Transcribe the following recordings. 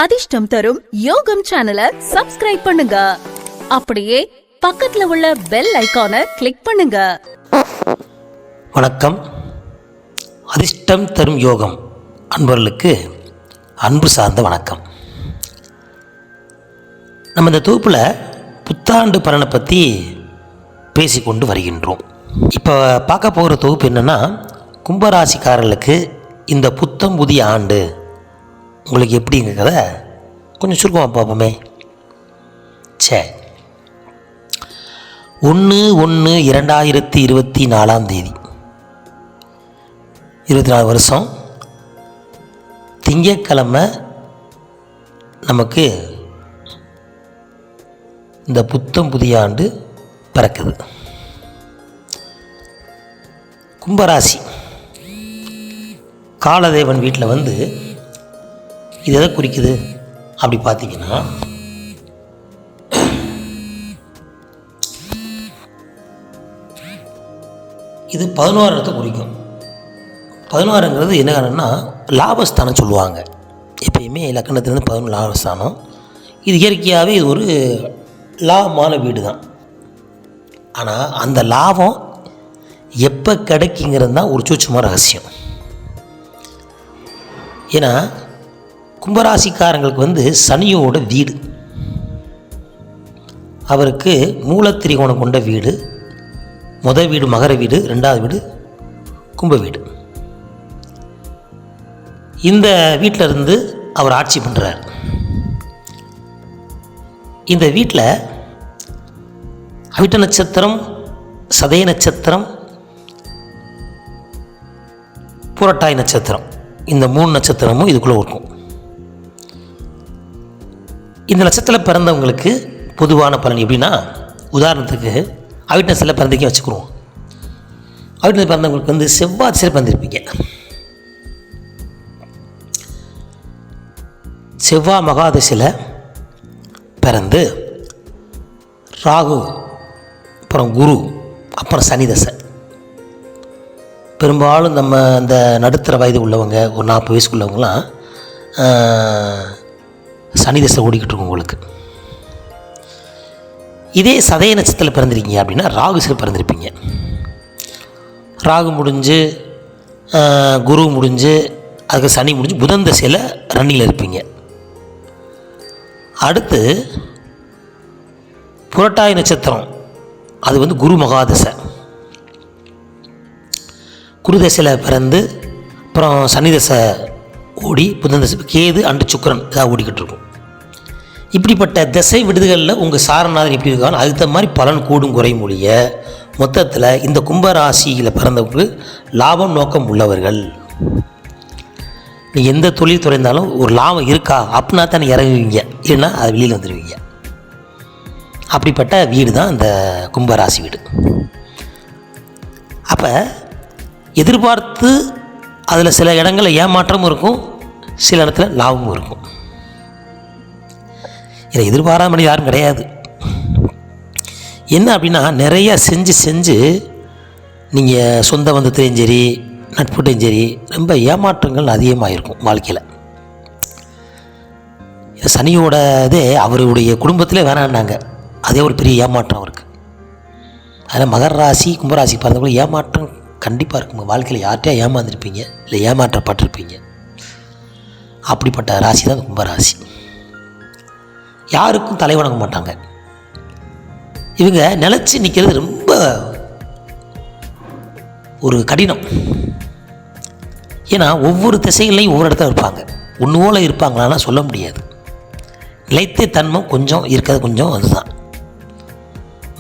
அதிர்ஷ்டம் தரும் யோகம் சேனலை சப்ஸ்கிரைப் பண்ணுங்க. அப்படியே பக்கத்துல உள்ள பெல் ஐகானை கிளிக் பண்ணுங்க. வணக்கம். அதிர்ஷ்டம் தரும் யோகம் அன்பர்களுக்கு அன்பு சார்ந்த வணக்கம். நம்ம இந்த தொகுப்பில் புத்தாண்டு பலனை பற்றி பேசிக்கொண்டு வருகின்றோம். இப்போ பார்க்க போகிற தொகுப்பு என்னென்னா, கும்பராசிக்காரர்களுக்கு இந்த புத்தம் புதிய ஆண்டு உங்களுக்கு எப்படிங்கிறத கொஞ்சம் சுருக்கமாக பார்ப்போமே. 1/1/2024 24 வருஷம் திங்கட்கிழமை நமக்கு இந்த புத்தம் புதிய ஆண்டு பிறக்குது. கும்பராசி காலதேவன் வீட்டில் வந்து இது எதை குறிக்குது அப்படி பார்த்தீங்கன்னா, இது 11 இடத்தை குறிக்கும். 11ங்கிறது என்ன காரணம்னா லாபஸ்தானம் சொல்லுவாங்க. எப்பயுமே லக்கணத்துலேருந்து 11 லாபஸ்தானம். இது இயற்கையாகவே இது ஒரு லாபமான வீடு தான். ஆனால் அந்த லாபம் எப்போ கிடைக்குங்கிறது தான் ஒரு சூட்சமான ரகசியம். ஏன்னா கும்பராசிக்காரங்களுக்கு வந்து சனியோட வீடு, அவருக்கு மூலத்திரிகோணம் கொண்ட வீடு. முதல் வீடு மகர வீடு, ரெண்டாவது வீடு கும்ப வீடு. இந்த வீட்டில் இருந்து அவர் ஆட்சி பண்ணுறார். இந்த வீட்டில் அவிட்ட நட்சத்திரம், சதய நட்சத்திரம், புரட்டாய் நட்சத்திரம், இந்த 3 நட்சத்திரமும் இதுக்குள்ளே இருக்கும். இந்த நட்சத்திரத்தில் பிறந்தவங்களுக்கு பொதுவான பலன் எப்படின்னா, உதாரணத்துக்கு அவிட்டத்தில் பிறந்தக்கே வச்சுக்கிறோம். அவிட்டத்தில் பிறந்தவங்களுக்கு வந்து செவ்வாய் திசையில் பிறந்திருப்பீங்க. செவ்வாய் மகாதசையில் பிறந்து ராகு, அப்புறம் குரு, அப்புறம் சனி தசை. பெரும்பாலும் நம்ம இந்த நடுத்தர வயது உள்ளவங்க, ஒரு 40 வயசுக்குள்ளவங்களாம் சனி தசை ஓடிக்கிட்டு இருக்கும் உங்களுக்கு. இதே சதய நட்சத்திரத்தில் பிறந்திருக்கீங்க அப்படின்னா ராகு திசையில் பிறந்திருப்பீங்க. ராகு முடிஞ்சு குரு முடிஞ்சு அதுக்கு சனி முடிஞ்சு புதன் தசையில் ரன்னிங்கில் இருப்பீங்க. அடுத்து புரட்டாய் நட்சத்திரம், அது வந்து குரு மகாதசை. குரு தசையில் பிறந்து அப்புறம் சனி தசை ஓடி புதன் தசை, கேது அண்டு சுக்கிரன் இதாக ஓடிக்கிட்டு இருக்கும். இப்படிப்பட்ட திசை விடுதுகளில் உங்கள் சாரநாதன் எப்படி இருக்காங்க அதுக்கு மாதிரி பலன் கூடும் குறையும் ஒழிய மொத்தத்தில் இந்த கும்பராசியில் பிறந்தவங்களுக்கு லாபம் நோக்கம் உள்ளவர்கள். நீங்கள் எந்த தொழில் துறைந்தாலும் ஒரு லாபம் இருக்கா அப்படின்னா தான் இறங்குவீங்க, இல்லைன்னா அது வெளியில் வந்துடுவீங்க. அப்படிப்பட்ட வீடு தான் இந்த கும்பராசி வீடு. அப்போ எதிர்பார்த்து அதில் சில இடங்களில் ஏமாற்றமும் இருக்கும், சில இடத்துல லாபமும் இருக்கும். இதை எதிர்பாராமல் யாரும் கிடையாது. என்ன அப்படின்னா, நிறைய செஞ்சு நீங்கள் சொந்த பந்தத்துலேயும் சரி நட்புட்டையும் சரி ரொம்ப ஏமாற்றங்கள் அதிகமாக இருக்கும் வாழ்க்கையில். சனியோட இதே அவருடைய குடும்பத்திலே வேணான்னாங்க, அதே ஒரு பெரிய ஏமாற்றம் அவருக்கு. அதனால் மகர ராசி கும்பராசி பிறந்தவங்களும் ஏமாற்றம் கண்டிப்பாக இருக்கும். வாழ்க்கையில் யார்கிட்டயா ஏமாந்துருப்பீங்க, இல்லை ஏமாற்றப்பட்டிருப்பீங்க. அப்படிப்பட்ட ராசி தான் கும்பராசி. யாருக்கும் தலை வணங்க மாட்டாங்க. இவங்க நிலச்சி நிற்கிறது ரொம்ப ஒரு கடினம். ஏன்னா ஒவ்வொரு திசைகள்லையும் ஒவ்வொரு இடத்துல இருப்பாங்க. ஒன்று போல இருப்பாங்களான்னா சொல்ல முடியாது. நிலைத்த தன்மை கொஞ்சம் இருக்கிறது கொஞ்சம் அதுதான்.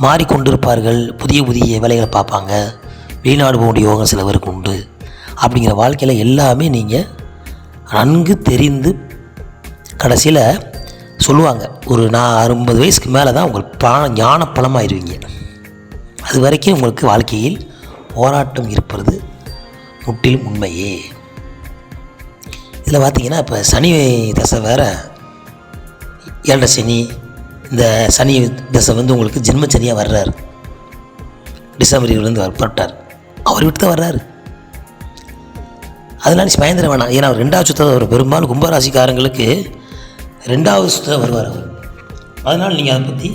மாறிக்கொண்டு இருப்பார்கள். புதிய புதிய வேலைகளை பார்ப்பாங்க. வெளிநாடு போகக்கூடிய யோகம் சில பேருக்கு உண்டு. அப்படிங்கிற வாழ்க்கையில் எல்லாமே நீங்கள் நன்கு தெரிந்து கடைசியில் சொல்லுவாங்க, ஒரு 60 வயசுக்கு மேலே தான் உங்களுக்கு ஞான பலமாயிருவீங்க. அது வரைக்கும் உங்களுக்கு வாழ்க்கையில் போராட்டம் இருப்பது முற்றிலும் உண்மையே. இதில் பார்த்திங்கன்னா இப்போ சனி தசை வேறு, 7 சனி. இந்த சனி தசை வந்து உங்களுக்கு ஜென்ம சனியாக வர்றார். டிசம்பர் 20 புறப்பட்டார். அவர் விட்டு தான் வர்றாரு. அதனால் பயந்துட வேணாம். ஏன்னா அவர் 2வது சுத்தம் ஒரு பெரும்பாலும் கும்பராசிக்காரங்களுக்கு 2வது சுற்றில் வருவார் அவர். அதனால் நீங்கள் அதை பற்றி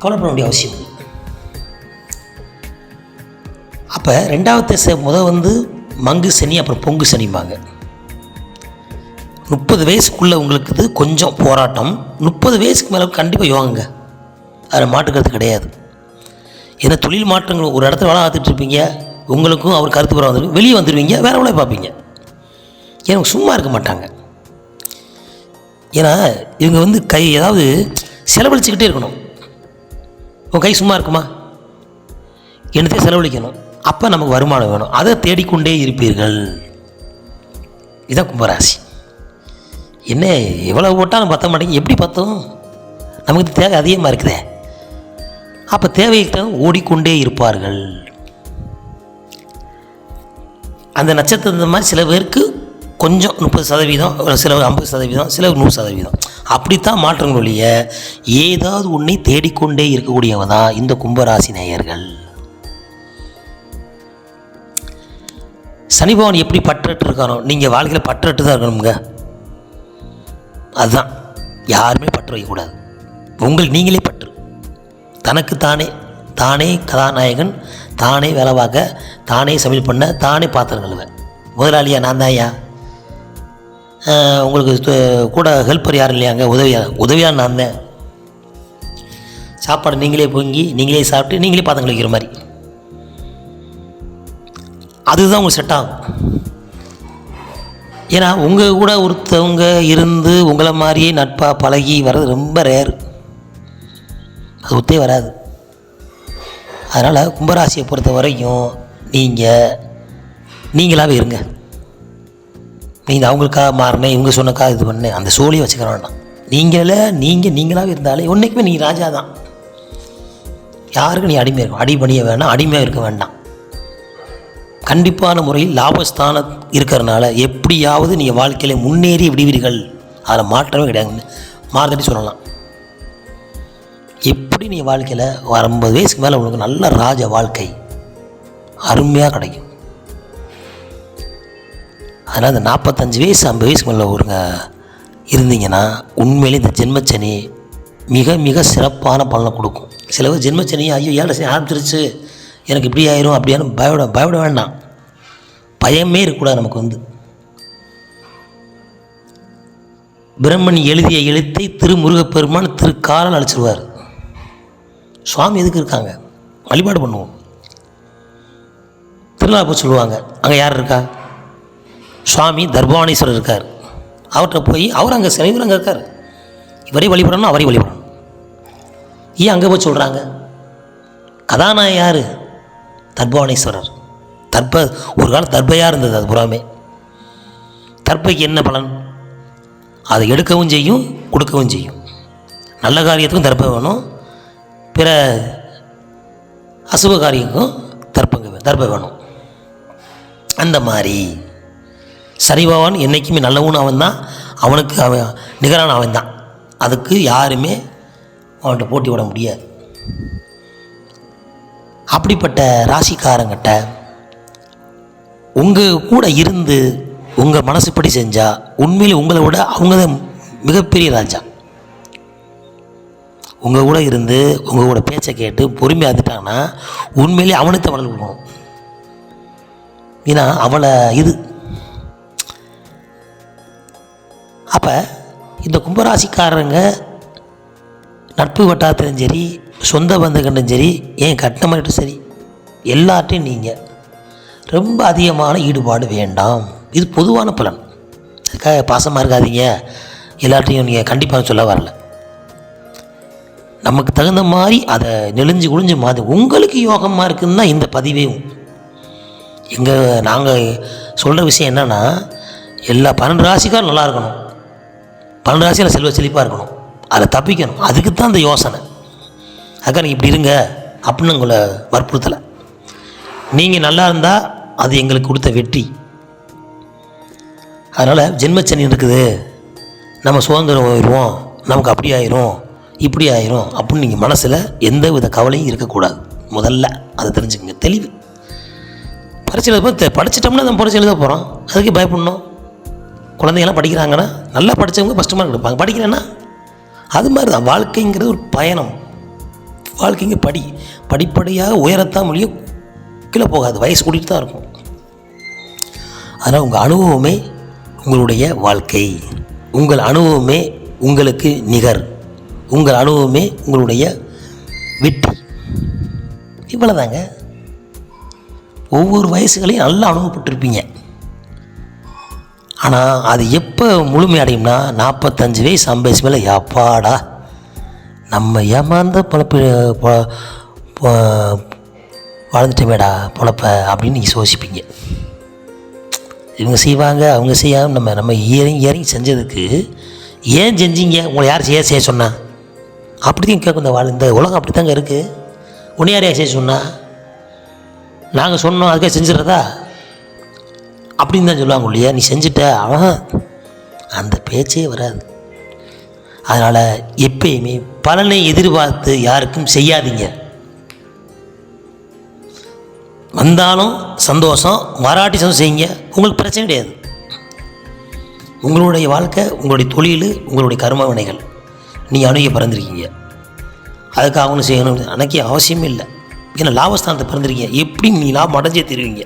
கவலைப்பட வேண்டிய அவசியம் இல்லை. அப்போ 2வது திசை வந்து மங்கு சனி, அப்புறம் பொங்கு சனிம்பாங்க. 30 வயசுக்குள்ளே உங்களுக்கு இது கொஞ்சம் போராட்டம். 30 வயசுக்கு மேலே கண்டிப்பாக யோகங்க, அதில் மாட்டுக்கிறது கிடையாது. ஏன்னா தொழில் மாற்றங்கள், ஒரு இடத்துல வேலை பார்த்துட்ருப்பீங்க, உங்களுக்கும் அவர் கருத்து பெற வந்துருக்கு, வெளியே வந்துடுவீங்க, வேறு வேலை பார்ப்பீங்க. ஏன்னா சும்மா இருக்க மாட்டாங்க. ஏன்னா இவங்க வந்து கை ஏதாவது செலவழிச்சுக்கிட்டே இருக்கணும். உங்கள் கை சும்மா இருக்குமா? என்னத்தையும் செலவழிக்கணும். அப்போ நமக்கு வருமானம் வேணும், அதை தேடிக்கொண்டே இருப்பீர்கள். இதுதான் கும்பராசி. என்ன எவ்வளோ போட்டாலும் பற்ற மாட்டேங்க, எப்படி பற்றும்? நமக்கு தேவை அதிகமாக இருக்குதே. அப்போ தேவைக்கு ஓடிக்கொண்டே இருப்பார்கள். அந்த நட்சத்திரம் இந்த மாதிரி சில பேருக்கு கொஞ்சம் 30%, சிலர் 50%, சிலர் 100%. அப்படித்தான் மாற்றங்கள் ஒழிய ஏதாவது ஒன்றை தேடிக்கொண்டே இருக்கக்கூடியவங்க தான் இந்த கும்பராசி நேயர்கள். சனி பகவான் எப்படி பற்றட்டு இருக்கானோ, நீங்கள் வாழ்க்கையில் பற்றட்டு தான் இருக்கணுங்க. அதுதான், யாருமே பற்று வைக்கக்கூடாது. உங்களுக்கு நீங்களே பற்று. தனக்கு தானே கதாநாயகன், தானே வேலை பார்க்க, தானே சமையல் பண்ண, தானே பாத்திரம் கழுவேன். முதலாளியா நான் தான். ஐயா உங்களுக்கு கூட ஹெல்ப்பர் யாரும் இல்லையாங்க? உதவியாக நான் தான். சாப்பாடு நீங்களே பொங்கி, நீங்களே சாப்பிட்டு, நீங்களே பாத்திரம் கழிக்கிற மாதிரி. அதுதான் உங்களுக்கு செட் ஆகும். ஏன்னா உங்கள் கூட ஒருத்தவங்க இருந்து உங்களை மாதிரியே நட்பாக பழகி வர்றது ரொம்ப ரேர். அது ஒத்தே வராது. அதனால் கும்பராசியை பொறுத்த வரைக்கும் நீங்களாகவே இருங்க. நீங்கள் அவங்களுக்காக மாறினேன், இவங்க சொன்னக்காக இது பண்ணேன், அந்த சோழியை வச்சுக்க வேண்டாம். நீங்களாகவே இருந்தாலே ஒன்றைக்குமே நீங்கள் ராஜா தான். யாருக்கும் நீ அடிமையாக இருக்கும், அடிபணிய வேண்டாம், அடிமையாக இருக்க வேண்டாம். கண்டிப்பான முறையில் லாபஸ்தானம் இருக்கிறதுனால எப்படியாவது நீங்கள் வாழ்க்கையில் முன்னேறி விடுவீர்கள். அதில் மாற்றமே கிடையாதுன்னு மாறுதட்டி சொல்லலாம். எப்படி நீங்கள் வாழ்க்கையில் 50 வயசுக்கு மேலே உங்களுக்கு நல்ல ராஜ வாழ்க்கை அருமையாக கிடைக்கும். அதனால் இந்த 45 வயசு 50 வயசுக்கு மேலே ஒருங்க இருந்தீங்கன்னா உண்மையிலே இந்த ஜென்மச்சனி மிக மிக சிறப்பான பலனை கொடுக்கும். சில பேர் ஜென்மச்சனி ஐயோ 7 சனி ஆரம்பிச்சிருச்சு, எனக்கு இப்படி ஆயிரும் அப்படியான பயப்பட வேண்டாம். பயமே இருக்கக்கூடாது. நமக்கு வந்து பிரம்மன் எழுதிய எழுத்தை திருமுருகப்பெருமான் திருக்காலால் அழிச்சிருவார். சுவாமி எதுக்கு இருக்காங்க? வழிபாடு பண்ணுவோம். திருநாள் போய் சொல்லுவாங்க, அங்கே யார் இருக்கா? சுவாமி தர்பானீஸ்வரர் இருக்கார். அவர்கிட்ட போய் அவர் அங்கே சிலைவர் அங்கே இருக்கார், இவரே வழிபடணும், அவரே வழிபடணும். ஏன் அங்கே போய் சொல்கிறாங்க? கதாநாயகன் யார்? தர்பானீஸ்வரர். ஒரு காலம் தர்பையாக இருந்தது. அது புறாமே தர்பைக்கு என்ன பலன்? அதை எடுக்கவும் செய்யும், கொடுக்கவும் செய்யும். நல்ல காரியத்துக்கும் தர்பை வேணும், பிற அசுப காரியங்களுக்கும் தர்பை வேணும். அந்த மாதிரி சனி பகவான் என்றைக்குமே நல்லவன் அவன் தான், அவனுக்கு அவன் நிகரான அவன் தான். அதுக்கு யாருமே அவன்கிட்ட போட்டி விட முடியாது. அப்படிப்பட்ட ராசிக்காரங்கிட்ட உங்கள் கூட இருந்து உங்கள் மனசுப்படி செஞ்சால் உண்மையில் உங்களை விட அவங்க தான் மிகப்பெரிய ராஜா. உங்கள் கூட இருந்து உங்கள் கூட பேச்சை கேட்டு பொறுமையாக இருந்துட்டாங்கன்னா உண்மையிலே அவனுக்கு தான் வளர்ந்து கொடுக்கணும். ஏன்னா அவளை இது. அப்போ இந்த கும்பராசிக்காரங்க நட்பு வட்டாரத்திலும் சரி, சொந்த பந்தங்கண்டும் சரி, ஏன் கட்டமாட்டும் சரி, எல்லார்ட்டையும் நீங்கள் ரொம்ப அதிகமான ஈடுபாடு வேண்டாம். இது பொதுவான பலன். அதுக்காக பாசமாக இருக்காதீங்க, எல்லார்ட்டையும் நீங்கள் கண்டிப்பாக சொல்ல வரல. நமக்கு தகுந்த மாதிரி அதை நெளிஞ்சு குளிஞ்சு மாதிரி உங்களுக்கு யோகமாக இருக்குதுன்னு தான் இந்த பதிவே. நாங்கள் சொல்கிற விஷயம் என்னென்னா, எல்லா 12 ராசிக்காரும் நல்லா இருக்கணும், 12 ராசியில் செல்வ செழிப்பாக இருக்கணும், அதில் தப்பிக்கணும். அதுக்கு தான் இந்த யோசனை. அதுக்காக நீங்கள் இப்படி இருங்க அப்படின்னு உங்களை வற்புறுத்தலை. நீங்கள் நல்லா இருந்தால் அது எங்களுக்கு கொடுத்த வெற்றி. அதனால் ஜென்மச்சனி இருக்குது, நம்ம சுதந்திரம் ஆயிடுவோம், நமக்கு அப்படி ஆயிரும் இப்படி ஆயிரும் அப்படின்னு நீங்கள் மனசில் எந்த வித கவலையும் இருக்கக்கூடாது. முதல்ல அதை தெரிஞ்சுக்கங்க. தெளிவு. பரிசு எழுத படிச்சிட்டோம்னா நம்ம பரிசு எழுத போகிறோம், அதுக்கு பயப்படணும். குழந்தைங்கள்லாம் படிக்கிறாங்கன்னா நல்லா படித்தவங்க ஃபஸ்ட்டு மார்க் எடுப்பாங்க. படிக்கிறேன்னா அது மாதிரி தான் வாழ்க்கைங்கிறது ஒரு பயணம். வாழ்க்கைங்க படிப்படியாக உயரத்தான் முடியும், கீழே போகாது, வயசு கூட்டிகிட்டு தான் இருக்கும். அதனால் உங்கள் அனுபவமே உங்களுடைய வாழ்க்கை, உங்கள் அனுபவமே உங்களுக்கு நிகர், உங்கள் அனுபவமே உங்களுடைய வெற்றி. இவ்வளோதாங்க. ஒவ்வொரு வயசுகளையும் நல்லா அனுபவப்பட்டிருப்பீங்க. ஆனால் அது எப்போ முழுமையடையும்னா 45 வயசு 50 வயசு மேலே அப்பாடா நம்ம ஏமாந்த வாழ்ந்துட்டோமேடா பொழப்ப அப்படின்னு நீங்கள் யோசிப்பீங்க. இவங்க செய்வாங்க அவங்க செய்யாமல் நம்ம இறங்கி செஞ்சதுக்கு ஏன் செஞ்சீங்க, உங்களை யார் செய்ய சொன்னா? அப்படி தான் கேட்கும் இந்த உலகம். அப்படி தாங்க இருக்குது. உன்னை யார் செய்ய சொன்னா? நாங்கள் சொன்னோம் அதுக்காக செஞ்சிடறதா அப்படின்னு தான் சொல்லுவாங்க இல்லையா. நீ செஞ்சுட்ட அவன் அந்த பேச்சே வராது. அதனால் எப்பயுமே பலனை எதிர்பார்த்து யாருக்கும் செய்யாதீங்க. வந்தாலும் சந்தோஷம், வராட்டி சந்தோஷம் செய்யுங்க, உங்களுக்கு பிரச்சனை கிடையாது. உங்களுடைய வாழ்க்கை, உங்களுடைய தொழில், உங்களுடைய கர்ம வினைகள் நீங்கள் அணுகி பிறந்திருக்கீங்க. அதுக்கு அவங்களும் செய்யணும் அன்றைக்கி அவசியமே இல்லை. ஏன்னா லாபஸ்தானத்தை பிறந்திருக்கீங்க, எப்படி நீ லாபம் அடைஞ்சே தருவீங்க.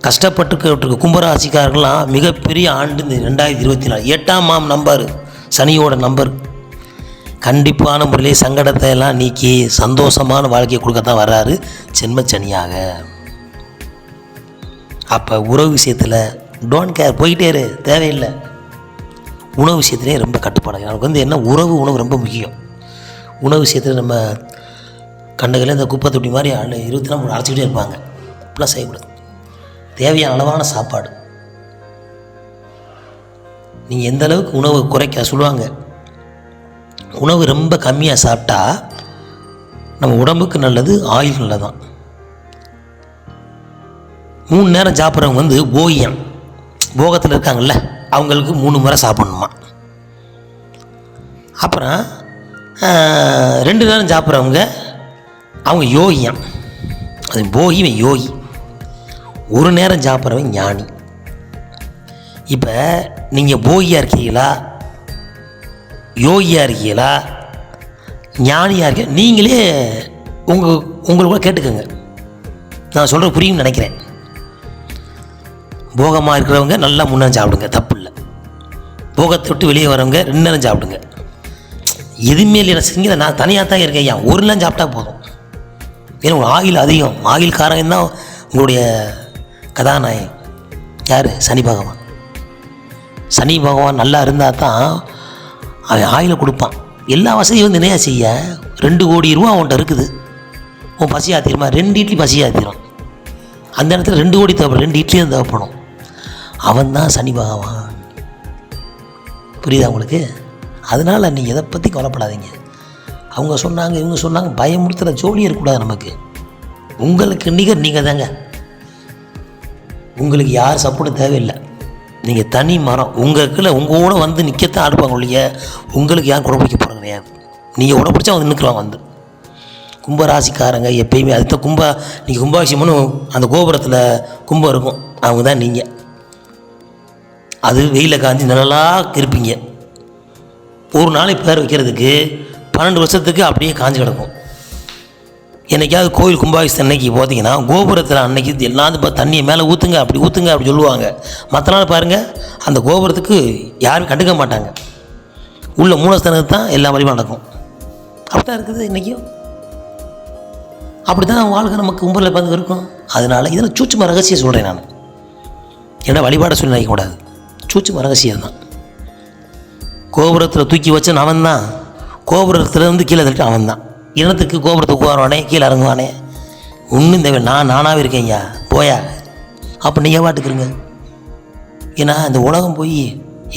கஷ்டப்பட்டுக்கிட்டு கும்பராசிக்காரர்கள்லாம் மிகப்பெரிய ஆண்டு இந்த 2024 8ஆம் நம்பர் சனியோட நம்பர். கண்டிப்பான முறையிலே சங்கடத்தை எல்லாம் நீக்கி சந்தோஷமான வாழ்க்கையை கொடுக்கத்தான் வர்றாரு ஜென்மச்சனியாக. அப்போ உறவு விஷயத்தில் டோன்ட் கேர், போயிட்டே இரு, தேவையில்லை. உணவு விஷயத்துலேயே ரொம்ப கட்டுப்பாடு. எனக்கு என்ன உணவு ரொம்ப முக்கியம். உணவு விஷயத்தில் நம்ம கண்டுகளில் இந்த குப்பை தொட்டி மாதிரி 24 அரைச்சிக்கிட்டே இருப்பாங்க. இப்படிலாம் செய்யக்கூடாது. தேவையான அளவான சாப்பாடு. நீங்கள் எந்த அளவுக்கு உணவு குறைக்க சொல்லுவாங்க. உணவு ரொம்ப கம்மியாக சாப்பிட்டா நம்ம உடம்புக்கு நல்லது, ஆயில் நல்லதான். 3 நேரம் சாப்பிட்றவங்க போகியம் போகத்தில் இருக்காங்கல்ல, அவங்களுக்கு 3 முறை சாப்பிட்ணுமா. அப்புறம் 2 நேரம் சாப்பிட்றவங்க அவங்க யோகியம், அது போகிவன் யோகி. 1 நேரம் சாப்பிட்றவன் ஞானி. இப்போ நீங்கள் போகியாக இருக்கீங்களா, யோகியாக இருக்கீங்களா, ஞானியாக இருக்க, நீங்களே உங்களுக்குள்ள கேட்டுக்கோங்க. நான் சொல்கிற புரியும்னு நினைக்கிறேன். போகமாக இருக்கிறவங்க நல்லா 3 நேரம் சாப்பிடுங்க, தப்பு இல்லை. போகத்தை விட்டு வெளியே வரவங்க 2 நேரம் சாப்பிடுங்க. எதுவுமே இல்லை செஞ்சு நான் தனியாக தான் இருக்கேன். ஏன் 1 நேரம் சாப்பிட்டா போதும். ஏன்னா உங்கள் ஆயில் அதிகம், ஆயில் காரகம் தான் உங்களுடைய கதாநாயகன். யார்? சனி பகவான். சனி பகவான் நல்லா இருந்தால் தான் அவன் ஆயிலை கொடுப்பான். எல்லா வசதியும் நினையா செய்ய 2 கோடி ரூபா அவன்கிட்ட இருக்குது. உன் பசி ஆத்திரமா 2 இட்லி பசி ஆத்திரம். அந்த இடத்துல 2 கோடி தேவைப்படும், 2 இட்லி தான் தேவைப்படும். அவன் தான் சனி பகவான். புரியுதா உங்களுக்கு? அதனால் நீங்கள் எதை பற்றி கவலைப்படாதீங்க. அவங்க சொன்னாங்க இவங்க சொன்னாங்க பயமுறுத்துகிற ஜோலியே இருக்கக்கூடாது நமக்கு. உங்களுக்கு நிகர் நீங்கள் தாங்க. உங்களுக்கு யார் சப்போர்ட்டும் தேவையில்லை. நீங்கள் தனி மரம். உங்களுக்கு உங்களோட வந்து நிற்கத்தான் அடுப்பாங்க இல்லையா. உங்களுக்கு யாரும் குடம் பிடிக்க போகிறது கிடையாது. நீங்கள் உட பிடிச்சா வந்து நிற்கிறாங்க. கும்பராசிக்காரங்க எப்பயுமே அதுதான் நீங்கள் கும்பாபிஷேகம்னு அந்த கோபுரத்தில் கும்பம் இருக்கும், அவங்க தான் நீங்கள். அது வெயிலில் காஞ்சி நிழலாக இருப்பீங்க. ஒரு நாளைக்கு பேர் வைக்கிறதுக்கு 12 வருஷத்துக்கு அப்படியே காஞ்சி கிடக்கும். என்றைக்காவது கோயில் கும்பாபிஷேகம் அன்னைக்கு போட்டிங்கன்னா கோபுரத்தில் அன்னைக்கு எல்லாரும் தண்ணியை மேலே ஊற்றுங்க அப்படி சொல்லுவாங்க. மற்ற நாள் பாருங்கள் அந்த கோபுரத்துக்கு யாரும் கண்டுக்க மாட்டாங்க. உள்ள மூலஸ்தானத்துக்கு தான் எல்லா வழியும் நடக்கும். அப்படி தான் இருக்குது இன்றைக்கும். அப்படி தான் வாழ்க்கை நமக்கு கும்பலில் பார்த்து இருக்கும். அதனால் இதில் சூட்சும ரகசியம் சொல்கிறேன் நான். ஏன்னா வழிபாட சொல்லி நினைக்கக்கூடாது. சூட்சும ரகசியம் தான். கோபுரத்தில் தூக்கி வச்ச அவன் தான், கோபுரத்தில் கீழே தள்ளிட்டு அவன் தான். இனத்துக்கு கோபுரத்துக்கு உட்காருவானே, கீழே இறங்குவானே, ஒன்றும் தேவை. நானாகவே இருக்கேங்க போயா. அப்போ நீங்கள் பாட்டுக்குறீங்க. ஏன்னா இந்த உலகம் போய்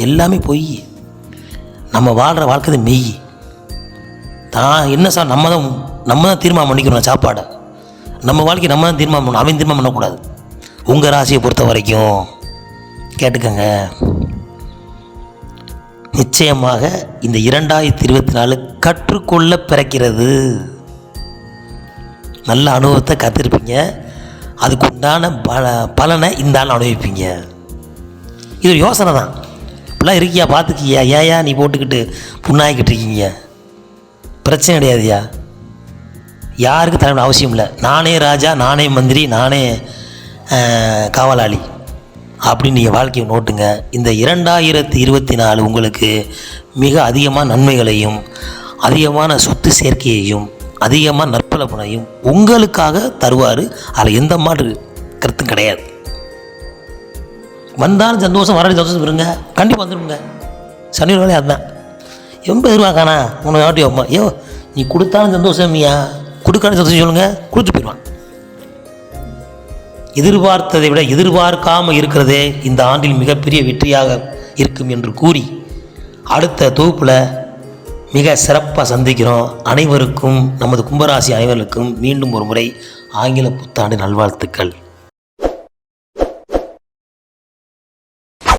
எல்லாமே போய் நம்ம வாழ்கிற வாழ்க்கை மெய் தான். என்ன சார் நம்ம தான் தீர்மானம் பண்ணிக்கணும் சாப்பாடை. நம்ம வாழ்க்கை நம்ம தான் தீர்மானம் பண்ணணும், அவன் தீர்மானம் பண்ணக்கூடாது. உங்கள் ராசியை பொறுத்த வரைக்கும் கேட்டுக்கங்க. நிச்சயமாக இந்த 2024 கற்றுக்கொள்ள பிறக்கிறது. நல்ல அனுபவத்தை கற்றுருப்பீங்க. அதுக்குண்டான பலனை இந்த ஆள் அனுபவிப்பீங்க. இது ஒரு யோசனை தான். இப்படிலாம் இருக்கியா, பார்த்துக்கியா, ஏயா நீ போட்டுக்கிட்டு புண்ணாக்கிட்டு இருக்கீங்க, பிரச்சனை கிடையாதுயா. யாருக்கு தலைமை அவசியம் இல்லை. நானே ராஜா, நானே மந்திரி, நானே காவலாளி அப்படின்னு நீங்கள் வாழ்க்கையை நோட்டுங்க. இந்த 2024 உங்களுக்கு மிக அதிகமான நன்மைகளையும் அதிகமான சொத்து சேர்க்கையையும் அதிகமாக நற்பலப்பனையும் உங்களுக்காக தருவார். அதில் எந்த மாற்று கருத்தும் கிடையாது. வந்தாலும் சந்தோஷம், வராது சந்தோஷம் இருங்க, கண்டிப்பாக வந்துடுங்க. சனி வேலையை அதுதான். ரொம்ப எதிர்பார்க்கானா உன்னை ஆட்டி வைப்பா. ஐயோ நீ கொடுத்தாலும் சந்தோஷமியா, கொடுக்காலும் சந்தோஷம் சொல்லுங்கள், கொடுத்து போயிடுவான். எதிர்பார்த்ததை விட எதிர்பார்க்காமல் இருக்கிறதே இந்த ஆண்டில் மிகப்பெரிய வெற்றியாக இருக்கும் என்று கூறி அடுத்த தொகுப்பில் மிக சிறப்பாக சந்திக்கிறோம். அனைவருக்கும், நமது கும்பராசி அனைவருக்கும் மீண்டும் ஒரு முறை ஆங்கில புத்தாண்டு நல்வாழ்த்துக்கள்.